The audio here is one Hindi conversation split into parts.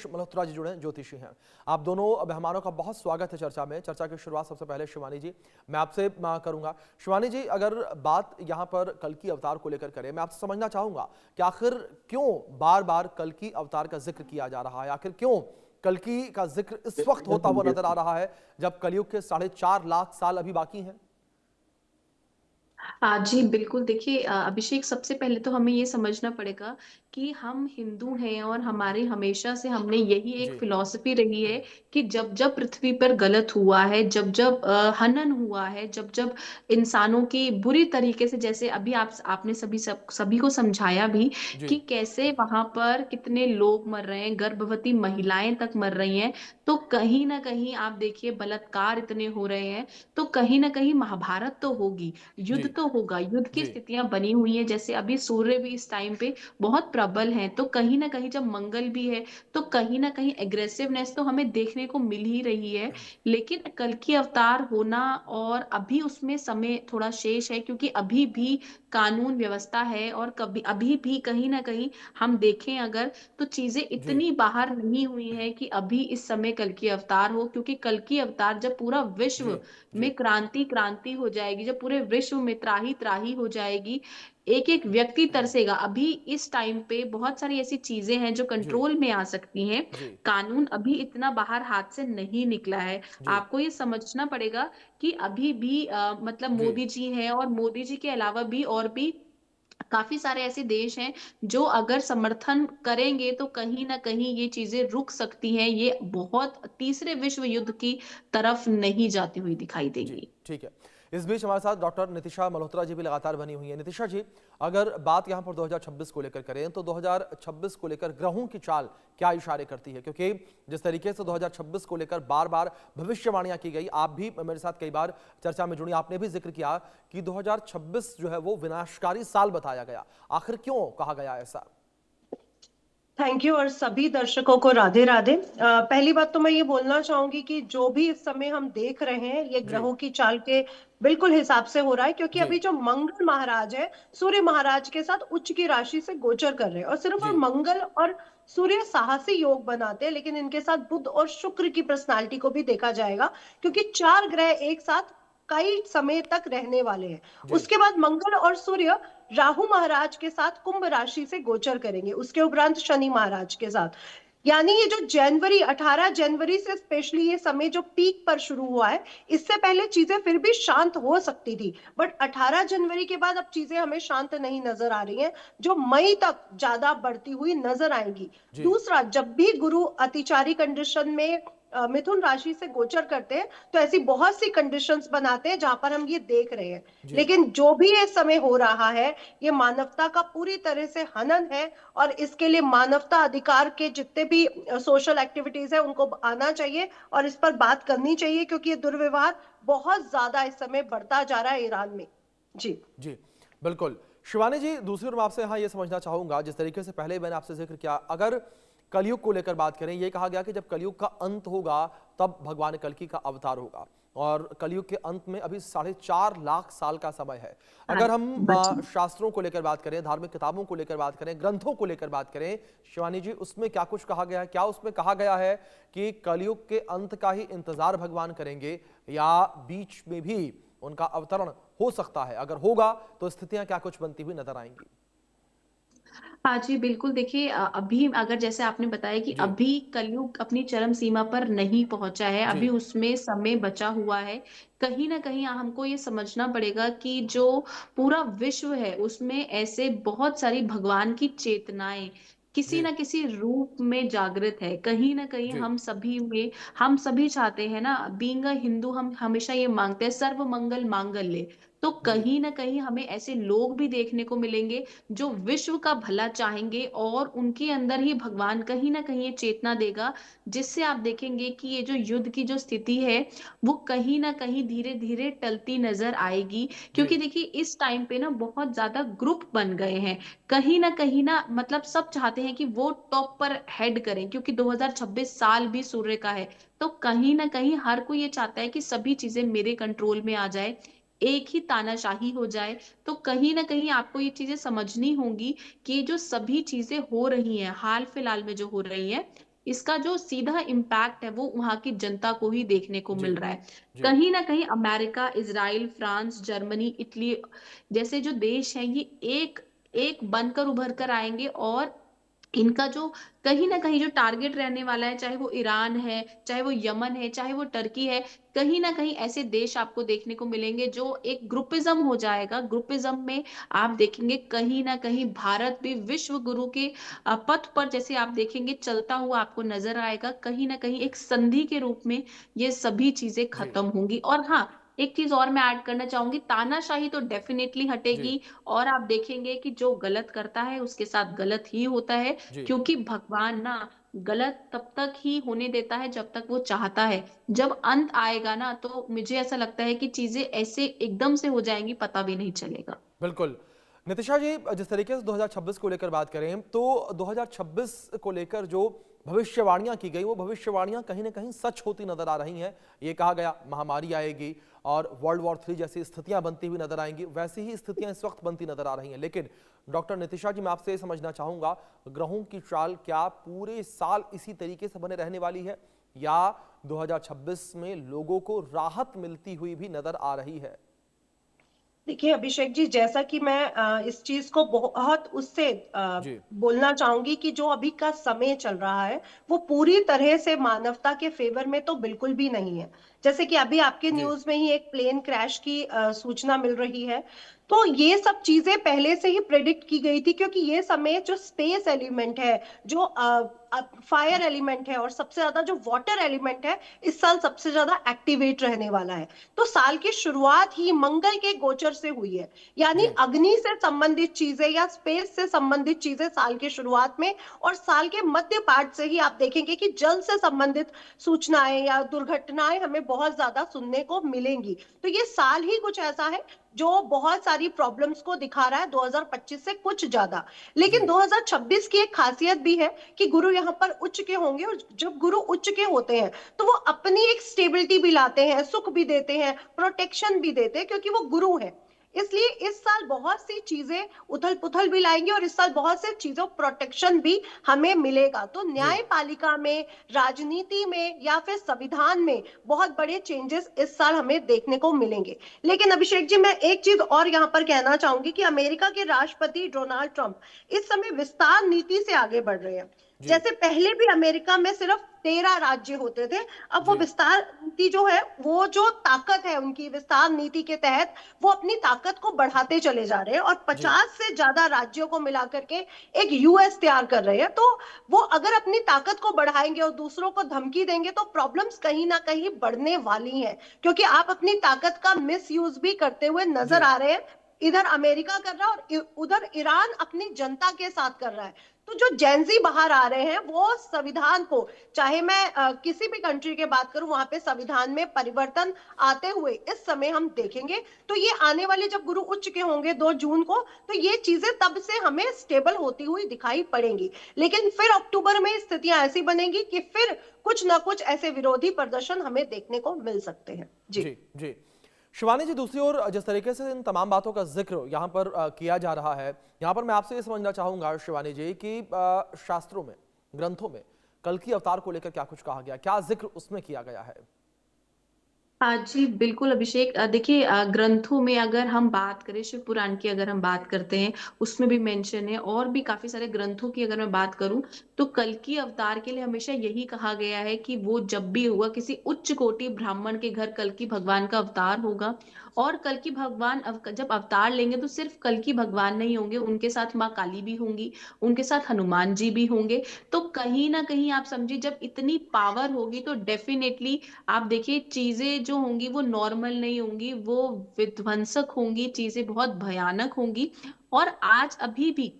मल्होत्रा जी जुड़े हैं, ज्योतिषी हैं। आप दोनों मेहमानों का बहुत स्वागत है चर्चा में। चर्चा की शुरुआत सबसे पहले शिवानी जी मैं आपसे करूंगा। शिवानी जी, अगर बात यहाँ पर कल्कि अवतार को लेकर करें, मैं आपसे समझना चाहूंगा कि आखिर क्यों बार बार कल्कि अवतार का जिक्र किया जा रहा है, आखिर क्यों कल्कि का जिक्र इस वक्त होता हुआ नजर आ रहा है जब कलयुग के 4.5 लाख साल अभी बाकी हैं। जी बिल्कुल। देखिए अभिषेक, सबसे पहले तो हमें ये समझना पड़ेगा कि हम हिंदू हैं और हमारे हमेशा से हमने यही एक जी फिलॉसफी रही है कि जब जब पृथ्वी पर गलत हुआ है, जब जब हनन हुआ है, जब जब इंसानों की बुरी तरीके से, जैसे अभी आपने सभी को समझाया भी जी कि कैसे वहां पर कितने लोग मर रहे हैं, गर्भवती महिलाएं तक मर रही हैं। तो कहीं ना कहीं आप देखिए बलात्कार इतने हो रहे हैं, तो कहीं ना कहीं महाभारत तो होगी, जी युद्ध तो होगा, युद्ध की जी स्थितियां बनी हुई हैं। जैसे अभी सूर्य भी इस टाइम पे बहुत प्रबल है, तो कहीं ना कहीं जब मंगल भी है तो कहीं ना कहीं एग्रेसिवनेस तो हमें देखने को मिल ही रही है। लेकिन कल की अवतार होना और अभी उसमें समय थोड़ा शेष है, क्योंकि अभी भी कानून व्यवस्था है, और कभी अभी भी कहीं ना कहीं हम देखें अगर, तो चीजें जी इतनी बाहर नहीं हुई है कि अभी इस समय कल की अवतार हो। क्योंकि कल की अवतार जब पूरा जी विश्व जी में क्रांति क्रांति हो जाएगी, जब पूरे विश्व में त्राही त्राही हो जाएगी, एक एक व्यक्ति तरसेगा। अभी इस टाइम पे बहुत सारी ऐसी चीजें हैं जो जी कंट्रोल में आ सकती हैं। जी कानून अभी इतना बाहर हाथ से नहीं निकला है। जी आपको ये समझना पड़ेगा कि अभी भी मतलब जी मोदी जी हैं, और मोदी जी के अलावा भी और भी काफी सारे ऐसे देश हैं जो अगर समर्थन करेंगे तो कहीं ना कहीं ये चीजें रुक सकती हैं। ये बहुत तीसरे विश्व युद्ध की तरफ नहीं जाती हुई दिखाई जी देंगी। ठीक है। इस बीच हमारे साथ डॉक्टर नितिशा मल्होत्रा जी भी लगातार बनी हुई है। नितिशा जी, अगर बात यहाँ पर 2026 को लेकर करें तो 2026 को लेकर ग्रहों की चाल क्या इशारे करती है, क्योंकि जिस तरीके से 2026 को लेकर बार बार भविष्यवाणियां की गई, आप भी मेरे साथ कई बार चर्चा में जुड़ी, आपने भी जिक्र किया कि 2026 जो है वो विनाशकारी साल बताया गया। आखिर क्यों कहा गया ऐसा? थैंक यू और सभी दर्शकों को राधे राधे। पहली बात तो मैं ये बोलना चाहूंगी कि जो भी इस समय हम देख रहे हैं ये जी ग्रहों की चाल के बिल्कुल हिसाब से हो रहा है, क्योंकि जी अभी जो मंगल महाराज है सूर्य महाराज के साथ उच्च की राशि से गोचर कर रहे हैं, और सिर्फ और जी मंगल और सूर्य साहसी योग बनाते हैं, लेकिन इनके साथ बुध और शुक्र की पर्सनालिटी को भी देखा जाएगा, क्योंकि चार ग्रह एक साथ कई समय तक रहने वाले हैं। जी उसके बाद मंगल और सूर्य राहु महाराज के साथ कुंभ राशि से गोचर करेंगे, उसके उपरांत शनि महाराज के साथ। यानी ये जो जनवरी 18 जनवरी से स्पेशली ये समय जो पीक पर शुरू हुआ है, इससे पहले चीजें फिर भी शांत हो सकती थी, बट 18 जनवरी के बाद अब चीजें हमें शांत नहीं नजर आ रही हैं, जो मई तक ज्यादा बढ़ती हुई नजर आएंगी। जी दूसरा, जब भी गुरु अतिचारी कंडीशन में मिथुन राशि से गोचर करते हैं तो ऐसी बहुत सी कंडीशंस बनाते हैं जहां पर हम ये देख रहे हैं। जी लेकिन जो भी ये समय हो रहा है ये मानवता का पूरी तरह से हनन है, और इसके लिए मानवता अधिकार के जितने भी सोशल एक्टिविटीज है उनको आना चाहिए और इस पर बात करनी चाहिए, क्योंकि ये दुर्व्यवहार बहुत ज्यादा इस समय बढ़ता जा रहा है ईरान में। जी। जी बिल्कुल। शिवानी जी, दूसरी ओर मैं आपसे यहाँ ये समझना चाहूंगा, जिस तरीके से पहले मैंने आपसे जिक्र किया, अगर कलयुग को लेकर बात करें, ये कहा गया कि जब कलयुग का अंत होगा तब भगवान कल्कि का अवतार होगा, और कलयुग के अंत में अभी 4.5 लाख साल का समय है। हाँ अगर हम बच्ची। शास्त्रों को लेकर बात करें, धार्मिक किताबों को लेकर बात करें, ग्रंथों को लेकर बात करें, शिवानी जी, उसमें क्या कुछ कहा गया है? क्या उसमें कहा गया है कि कलयुग के अंत का ही इंतजार भगवान करेंगे, या बीच में भी उनका अवतरण हो सकता है? अगर होगा तो स्थितियां क्या कुछ बनती हुई नजर आएंगी? हाँ जी बिल्कुल। देखिए अभी अगर जैसे आपने बताया कि जी अभी कलयुग अपनी चरम सीमा पर नहीं पहुंचा है, जी अभी उसमें समय बचा हुआ है। कहीं ना कहीं हमको ये समझना पड़ेगा कि जो पूरा विश्व है उसमें ऐसे बहुत सारी भगवान की चेतनाएं किसी जी ना किसी रूप में जागृत है। कहीं ना कहीं जी हम सभी में, हम सभी चाहते हैं ना, बीइंग अ हिंदू, हम हमेशा ये मांगते हैं सर्व मंगल मांगल्य। तो जी कहीं ना कहीं हमें ऐसे लोग भी देखने को मिलेंगे जो विश्व का भला चाहेंगे, और उनके अंदर ही भगवान कहीं ना कहीं ये चेतना देगा, जिससे आप देखेंगे कि ये जो युद्ध की जो स्थिति है वो कहीं ना कहीं धीरे धीरे टलती नजर आएगी। जी क्योंकि देखिए इस टाइम पे ना बहुत ज्यादा ग्रुप बन गए हैं। कहीं ना मतलब सब चाहते हैं कि वो टॉप पर हेड करें, क्योंकि 2026 साल भी सूर्य का है। तो कहीं ना कहीं हर कोई ये चाहता है कि सभी चीजें मेरे कंट्रोल में आ जाए, एक ही तानाशाही हो जाए। तो कहीं ना कहीं आपको ये चीजें समझनी होंगी कि जो सभी चीजें हो रही हैं हाल फिलहाल में जो हो रही हैं, इसका जो सीधा इम्पैक्ट है वो वहां की जनता को ही देखने को जी मिल रहा है। जी कहीं ना कहीं America, Israel, France, Germany, Italy जैसे जो देश हैं ये एक एक बनकर उभर कर आएंगे, और इनका जो कहीं ना कहीं जो टारगेट रहने वाला है, चाहे वो ईरान है, चाहे वो यमन है, चाहे वो टर्की है, कहीं ना कहीं ऐसे देश आपको देखने को मिलेंगे जो एक ग्रुपिज्म हो जाएगा। ग्रुपिज्म में आप देखेंगे कहीं ना कहीं भारत भी विश्व गुरु के पथ पर, जैसे आप देखेंगे, चलता हुआ आपको नजर आएगा। कहीं ना कहीं एक संधि के रूप में ये सभी चीजें जी खत्म होंगी। और हाँ, एक चीज और मैं ऐड करना चाहूंगी, तानाशाही तो डेफिनेटली जी हटेगी। और आप देखेंगे कि जो गलत करता है उसके साथ गलत ही होता है, जी क्योंकि भगवान ना गलत तब तक ही होने देता है जब तक वो चाहता है। जब अंत आएगा ना, तो मुझे ऐसा लगता है कि चीजें ऐसे एकदम से हो जाएंगी, पता भी नहीं चलेगा। बिल्कुल। नितिशा जी, जिस तरीके से 2026 को लेकर बात करें तो 2026 को लेकर जो भविष्यवाणियां की गई वो भविष्यवाणियां कहीं ना कहीं सच होती नजर आ रही हैं। ये कहा गया महामारी आएगी और वर्ल्ड वॉर 3 जैसी स्थितियां बनती हुई नजर आएंगी, वैसी ही स्थितियां इस वक्त बनती नजर आ रही हैं। लेकिन डॉक्टर नितिशा जी, मैं आपसे ये समझना चाहूंगा, ग्रहों की चाल क्या पूरे साल इसी तरीके से बने रहने वाली है या 2026 में लोगों को राहत मिलती हुई भी नजर आ रही है? देखिए अभिषेक जी, जैसा कि मैं इस चीज को बहुत उससे जी बोलना चाहूंगी कि जो अभी का समय चल रहा है वो पूरी तरह से मानवता के फेवर में तो बिल्कुल भी नहीं है। जैसे कि अभी आपके जी न्यूज में ही एक प्लेन क्रैश की सूचना मिल रही है। तो ये सब चीजें पहले से ही प्रेडिक्ट की गई थी, क्योंकि ये समय जो स्पेस एलिमेंट है, जो फायर एलिमेंट है, और सबसे ज्यादा जो वाटर एलिमेंट है, इस साल सबसे ज्यादा एक्टिवेट रहने वाला है। तो साल की शुरुआत ही मंगल के गोचर से हुई है, यानी जी अग्नि से संबंधित चीजें या स्पेस से संबंधित चीजें साल के शुरुआत में, और साल के मध्य पार्ट से ही आप देखेंगे कि जल से संबंधित सूचनाएं या दुर्घटनाएं हमें बहुत ज्यादा सुनने को मिलेंगी। तो ये साल ही कुछ ऐसा है जो बहुत सारी प्रॉब्लम्स को दिखा रहा है 2025 से कुछ ज्यादा। लेकिन जी 2026 की एक खासियत भी है कि गुरु यहाँ पर उच्च के होंगे, और जब गुरु उच्च के होते हैं तो वो अपनी एक स्टेबिलिटी भी लाते हैं, सुख भी देते हैं, प्रोटेक्शन भी देते हैं, क्योंकि वो गुरु हैं। इसलिए इस साल बहुत सी चीजें उथल पुथल भी लाएंगे, और इस साल बहुत से चीजों प्रोटेक्शन भी हमें मिलेगा। तो जी न्यायपालिका में, राजनीति में या फिर संविधान में बहुत बड़े चेंजेस इस साल हमें देखने को मिलेंगे। लेकिन अभिषेक जी, मैं एक चीज और यहाँ पर कहना चाहूंगी कि अमेरिका के राष्ट्रपति डोनाल्ड ट्रंप इस समय विस्तार नीति से आगे बढ़ रहे हैं। जी जैसे पहले भी अमेरिका में सिर्फ 13 राज्य होते थे, अब वो जी विस्तार नीति जो है, वो जो ताकत है उनकी विस्तार नीति के तहत, वो अपनी ताकत को बढ़ाते चले जा रहे हैं, और जी 50 से ज्यादा राज्यों को मिलाकर के एक यूएस तैयार कर रहे हैं। तो वो अगर अपनी ताकत को बढ़ाएंगे और दूसरों को धमकी देंगे तो प्रॉब्लम्स कहीं ना कहीं बढ़ने वाली हैं, क्योंकि आप अपनी ताकत का मिस यूज भी करते हुए नजर जी आ रहे हैं। इधर अमेरिका कर रहा है और उधर ईरान अपनी जनता के साथ कर रहा है। तो जो जेंजी बाहर आ रहे हैं वो संविधान को, चाहे मैं किसी भी कंट्री की बात करूं, वहां पे संविधान में परिवर्तन आते हुए इस समय हम देखेंगे। तो ये आने वाले जब गुरु उच्च के होंगे 2 जून को, तो ये चीजें तब से हमें स्टेबल होती हुई दिखाई पड़ेंगी। लेकिन फिर अक्टूबर में स्थितियां ऐसी बनेंगी कि फिर कुछ ना कुछ ऐसे विरोधी प्रदर्शन हमें देखने को मिल सकते हैं। जी जी जी शिवानी जी, दूसरी ओर जिस तरीके से इन तमाम बातों का जिक्र यहाँ पर किया जा रहा है, यहाँ पर मैं आपसे ये समझना चाहूंगा शिवानी जी कि शास्त्रों में, ग्रंथों में कल की अवतार को लेकर क्या कुछ कहा गया, क्या जिक्र उसमें किया गया है? हाँ जी, बिल्कुल अभिषेक। देखिए, ग्रंथों में अगर हम बात करें, शिव पुराण की अगर हम बात करते हैं, उसमें भी मेंशन है। और भी काफी सारे ग्रंथों की अगर मैं बात करूं, तो कल की अवतार के लिए हमेशा यही कहा गया है कि वो जब भी होगा, किसी उच्च कोटि ब्राह्मण के घर कल की भगवान का अवतार होगा। और कल की भगवान जब अवतार लेंगे तो सिर्फ कल की भगवान नहीं होंगे, उनके साथ माँ काली भी होंगी, उनके साथ हनुमान जी भी होंगे। तो कहीं ना कहीं आप समझिए, जब इतनी पावर होगी तो डेफिनेटली आप देखिए चीजें जो होंगी वो नॉर्मल नहीं होंगी, वो विध्वंसक होंगी, चीजें बहुत भयानक होंगी। और आज अभी भी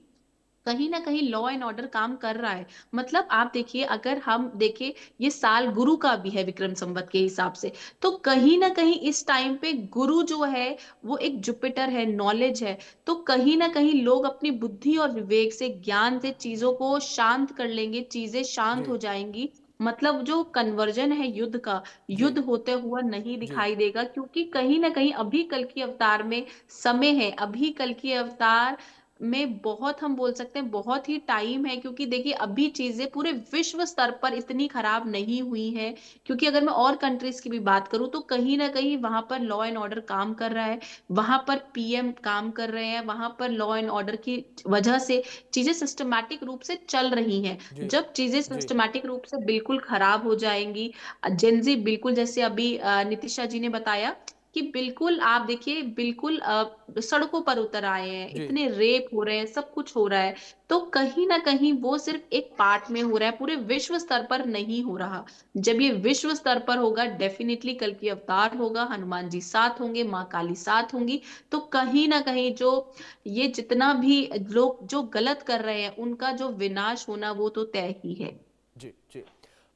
कहीं ना कहीं लॉ एंड ऑर्डर काम कर रहा है। मतलब आप देखिए, अगर हम देखें, ये साल गुरु का भी है विक्रम संवत के हिसाब से, तो कहीं ना कहीं इस टाइम पे गुरु जो है वो एक जुपिटर है, नॉलेज है। तो कहीं ना कहीं लोग अपनी बुद्धि और विवेक से, ज्ञान से चीजों को शांत कर लेंगे, चीजें शांत जी हो जाएंगी। मतलब जो कन्वर्जन है युद्ध का, जी युद्ध होते हुआ नहीं जी दिखाई देगा, क्योंकि कहीं ना कहीं अभी कल की अवतार में समय है। अभी कल की अवतार में बहुत हम बोल सकते हैं बहुत ही टाइम है, क्योंकि देखिए अभी चीजें पूरे विश्व स्तर पर इतनी खराब नहीं हुई है। क्योंकि अगर मैं और कंट्रीज की भी बात करूं तो कहीं ना कहीं वहां पर लॉ एंड ऑर्डर काम कर रहा है, वहां पर पीएम काम कर रहे हैं, वहां पर लॉ एंड ऑर्डर की वजह से चीजें सिस्टमैटिक रूप से चल रही हैं। जी जब चीजें जी सिस्टमैटिक रूप से बिल्कुल खराब हो जाएंगी, जेंजी बिल्कुल जैसे अभी नितिशा जी ने बताया कि बिल्कुल आप देखिए बिल्कुल सड़कों पर उतर आए हैं, जी इतने रेप हो रहे हैं, सब कुछ हो रहा है, तो कहीं ना कहीं वो सिर्फ एक पार्ट में हो रहा है, पूरे विश्व स्तर पर नहीं हो रहा। जब ये विश्व स्तर पर होगा डेफिनेटली कल की अवतार होगा, हनुमान जी साथ होंगे, माँ काली साथ होंगी, तो कहीं ना कहीं जो ये जितना भी लोग जो गलत कर रहे हैं उनका जो विनाश होना वो तो तय ही है। जी जी।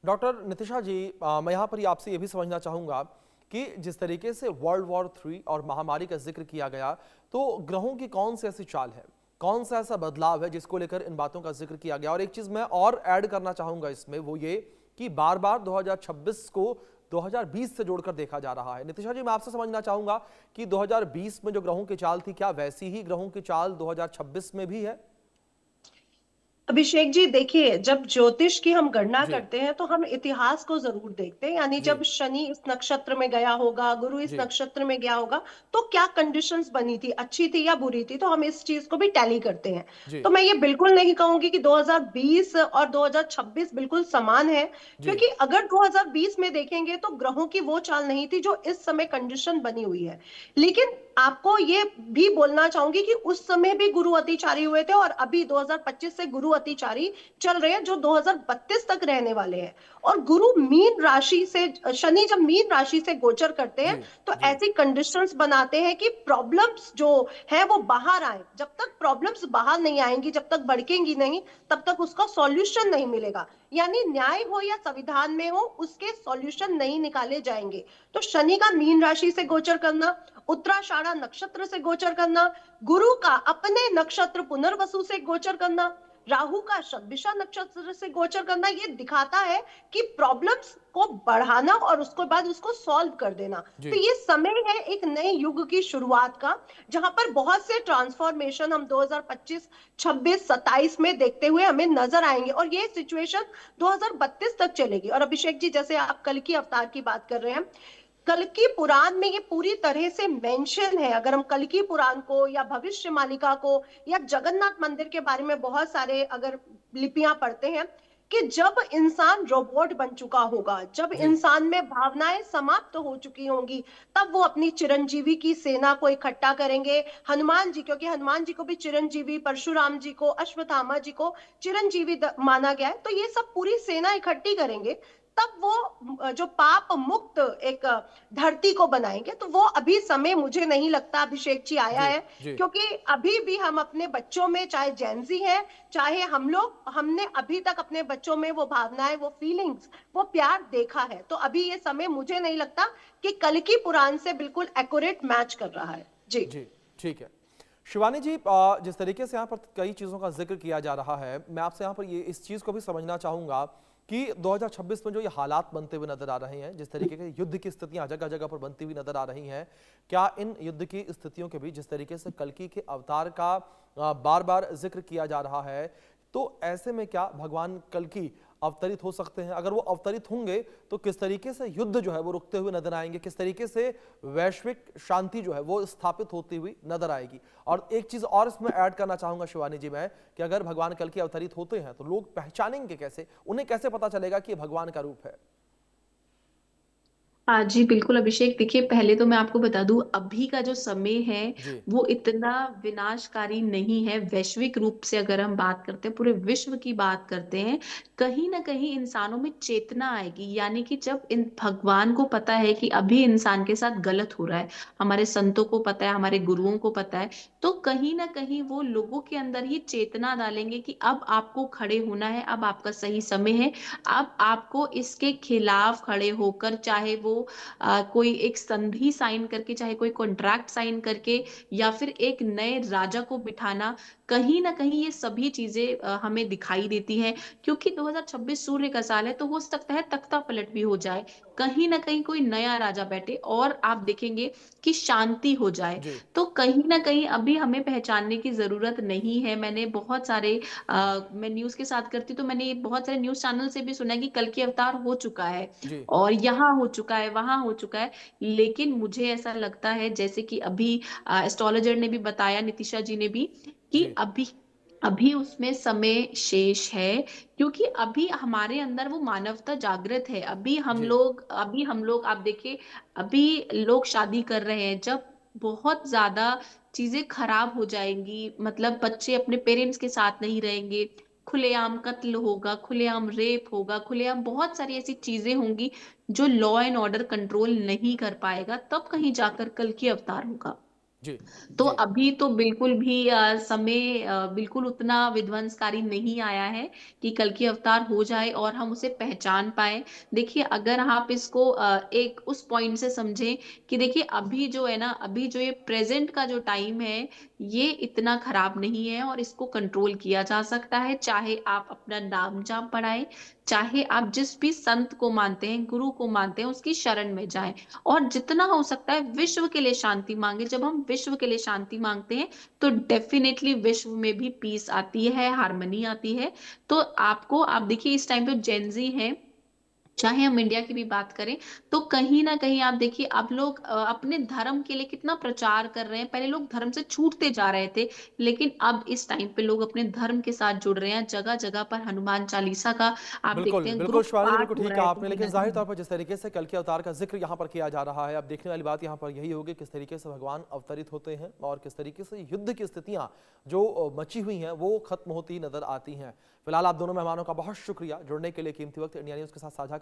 डॉक्टर नितिशा जी, मैं यहाँ पर ही आपसे ये भी समझना चाहूँगा कि जिस तरीके से वर्ल्ड वॉर 3 और महामारी का जिक्र किया गया, तो ग्रहों की कौन सी ऐसी चाल है, कौन सा ऐसा बदलाव है जिसको लेकर इन बातों का जिक्र किया गया। और एक चीज़ मैं और ऐड करना चाहूँगा इसमें, वो ये कि बार बार 2026 को 2020 से जोड़कर देखा जा रहा है। नितिशा जी, मैं आपसे समझना चाहूँगा कि 2020 में जो ग्रहों की चाल थी, क्या वैसी ही ग्रहों की चाल 2026 में भी है? अभिषेक जी देखिए, जब ज्योतिष की हम गणना जी करते हैं तो हम इतिहास को जरूर देखते हैं। यानी जी जब शनि इस नक्षत्र में गया होगा, गुरु इस जी नक्षत्र में गया होगा, तो क्या कंडीशंस बनी थी, अच्छी थी या बुरी थी, तो हम इस चीज को भी टैली करते हैं। जी तो मैं ये बिल्कुल नहीं कहूंगी कि 2020 और 2026 बिल्कुल समान है, जी क्योंकि अगर 2020 में देखेंगे तो ग्रहों की वो चाल नहीं थी जो इस समय कंडीशन बनी हुई है। लेकिन आपको ये भी बोलना चाहूंगी कि उस समय भी गुरु अतिचारी हुए थे, और अभी 2025 से गुरु अतिचारी चल रहे हैं जो 2032 तक रहने वाले हैं। और गुरु मीन राशि से, शनि जब मीन राशि से गोचर करते जी हैं तो जी ऐसी कंडीशंस बनाते हैं कि प्रॉब्लम्स जो है वो बाहर आए। जब तक प्रॉब्लम्स बाहर नहीं आएंगी, जब तक भड़केंगी नहीं, तब तक उसका सॉल्यूशन नहीं मिलेगा। यानी न्याय हो या संविधान में हो, उसके सॉल्यूशन नहीं निकाले जाएंगे। तो शनि का मीन राशि से गोचर करना, उत्तराषाढ़ा नक्षत्र से गोचर करना, गुरु का अपने नक्षत्र पुनर्वसु से गोचर करना, राहु का शतभिषा नक्षत्र से गोचर करना, ये दिखाता है कि प्रॉब्लम्स को बढ़ाना और उसके बाद उसको सॉल्व कर देना। तो जी ये समय है एक नए युग की शुरुआत का, जहां पर बहुत से ट्रांसफॉर्मेशन हम 2025, 26, 27 में देखते हुए हमें नजर आएंगे, और ये सिचुएशन 2032 तक चलेगी। और अभिषेक जी, जैसे आप कल की अवतार की बात कर रहे हैं, कल की पुराण में ये पूरी तरह से मेंशन है। अगर हम कल की पुराण को या भविष्य मालिका को या जगन्नाथ मंदिर के बारे में बहुत सारे अगर लिपियां पढ़ते हैं, कि जब इंसान रोबोट बन चुका होगा, जब जी इंसान में भावनाएं समाप्त हो चुकी होंगी, तब वो अपनी चिरंजीवी की सेना को इकट्ठा करेंगे। हनुमान जी, क्योंकि हनुमान जी को भी चिरंजीवी, परशुराम जी को, अश्वत्थामा जी को चिरंजीवी माना गया है, तो ये सब पूरी सेना इकट्ठी करेंगे, तब वो जो पाप मुक्त एक धरती को बनाएंगे। तो वो अभी समय मुझे नहीं लगता अभिषेक जी आया जी है, जी क्योंकि अभी भी हम अपने बच्चों में, चाहे जेंजी है चाहे हम लोग, हमने अभी तक अपने बच्चों में वो भावनाएं, वो फीलिंग्स, वो प्यार देखा है। तो अभी ये समय मुझे नहीं लगता कि कल की पुराण से बिल्कुल एक्यूरेट मैच कर रहा है। जी जी ठीक है। शिवानी जी, जिस तरीके से यहाँ पर कई चीज़ों का जिक्र किया जा रहा है, मैं आपसे यहाँ पर ये इस चीज़ को भी समझना चाहूँगा कि 2026 में जो ये हालात बनते हुए नजर आ रहे हैं, जिस तरीके के युद्ध की स्थितियां जगह जगह पर बनती हुई नजर आ रही हैं, क्या इन युद्ध की स्थितियों के बीच जिस तरीके से कल्कि के अवतार का बार बार जिक्र किया जा रहा है, तो ऐसे में क्या भगवान कल्कि अवतरित हो सकते हैं? अगर वो अवतरित होंगे तो किस तरीके से युद्ध जो है वो रुकते हुए नजर आएंगे, किस तरीके से वैश्विक शांति जो है वो स्थापित होती हुई नजर आएगी? और एक चीज और इसमें ऐड करना चाहूंगा शिवानी जी मैं, कि अगर भगवान कल्कि अवतरित होते हैं तो लोग पहचानेंगे कैसे, उन्हें कैसे पता चलेगा कि ये भगवान का रूप है? हाँ जी बिल्कुल अभिषेक, देखिए पहले तो मैं आपको बता दूं अभी का जो समय है जी वो इतना विनाशकारी नहीं है। वैश्विक रूप से अगर हम बात करते हैं, पूरे विश्व की बात करते हैं, कहीं ना कहीं इंसानों में चेतना आएगी। यानी कि जब इन भगवान को पता है कि अभी इंसान के साथ गलत हो रहा है, हमारे संतों को पता है, हमारे गुरुओं को पता है, तो कहीं ना कहीं वो लोगों के अंदर ये चेतना डालेंगे कि अब आपको खड़े होना है, अब आपका सही समय है, अब आपको इसके खिलाफ खड़े होकर, चाहे वो कोई एक संधि साइन करके, चाहे कोई कॉन्ट्रैक्ट साइन करके, या फिर एक नए राजा को बिठाना, कहीं ना कहीं ये सभी चीजें हमें दिखाई देती हैं। क्योंकि 2026 सूर्य का साल है, तो हो सकता है तख्ता पलट भी हो जाए, कहीं ना कहीं कोई नया राजा बैठे और आप देखेंगे कि शांति हो जाए। जी तो कहीं ना कहीं अभी हमें पहचानने की जरूरत नहीं है। मैंने बहुत सारे मैं न्यूज के साथ करती, तो मैंने बहुत सारे न्यूज चैनल से भी सुना कि कल की अवतार हो चुका है जी और यहाँ हो चुका है, वहां हो चुका है। लेकिन मुझे ऐसा लगता है, जैसे कि अभी एस्ट्रोलॉजर ने भी बताया, नितिशा जी ने भी, कि जी अभी अभी उसमें समय शेष है। क्योंकि अभी हमारे अंदर वो मानवता जागृत है। जी अभी हम लोग आप देखिए, अभी लोग शादी कर रहे हैं। जब बहुत ज्यादा चीजें खराब हो जाएंगी, मतलब बच्चे अपने पेरेंट्स के साथ नहीं रहेंगे, खुलेआम कत्ल होगा, खुलेआम रेप होगा, खुलेआम बहुत सारी ऐसी चीजें होंगी जो लॉ एंड ऑर्डर कंट्रोल नहीं कर पाएगा, तब कहीं जाकर कल की अवतार होगा। जी तो जी अभी तो बिल्कुल भी समय बिल्कुल उतना विध्वंसकारी नहीं आया है कि कल की अवतार हो जाए और हम उसे पहचान पाए। देखिए, अगर आप इसको एक उस पॉइंट से समझें कि देखिए, अभी जो है ना, अभी जो ये प्रेजेंट का जो टाइम है, ये इतना खराब नहीं है और इसको कंट्रोल किया जा सकता है। चाहे आप अपना नाम जाप पढ़ाएं, चाहे आप जिस भी संत को मानते हैं, गुरु को मानते हैं, उसकी शरण में जाएं, और जितना हो सकता है विश्व के लिए शांति मांगे। जब हम विश्व के लिए शांति मांगते हैं, तो डेफिनेटली विश्व में भी पीस आती है, हार्मनी आती है। तो आप देखिए, इस टाइम पे जेनजी है, चाहे हम इंडिया की भी बात करें, तो कहीं ना कहीं आप देखिए, आप लोग अपने धर्म के लिए कितना प्रचार कर रहे हैं। पहले लोग धर्म से छूटते जा रहे थे, लेकिन अब इस टाइम पे लोग अपने धर्म के साथ जुड़ रहे हैं। जगह जगह पर हनुमान चालीसा का आप बिल्कुल देखते हैं बिल्कुल ग्रुप शिवानी जी, बिल्कुल पाठ हो ठीक रहा कहा है आपने। कहीं लेकिन ना जाहिर कहीं। तौर पर जिस तरीके से कल के अवतार का जिक्र यहाँ पर किया जा रहा है, अब देखने वाली बात यहाँ पर यही होगी किस तरीके से भगवान अवतरित होते हैं और किस तरीके से युद्ध की स्थितियाँ जो मची हुई हैं वो खत्म होती नजर आती हैं। फिलहाल आप दोनों मेहमानों का बहुत शुक्रिया जुड़ने के लिए, कीमती वक्त इंडिया न्यूज़ के साथ साझा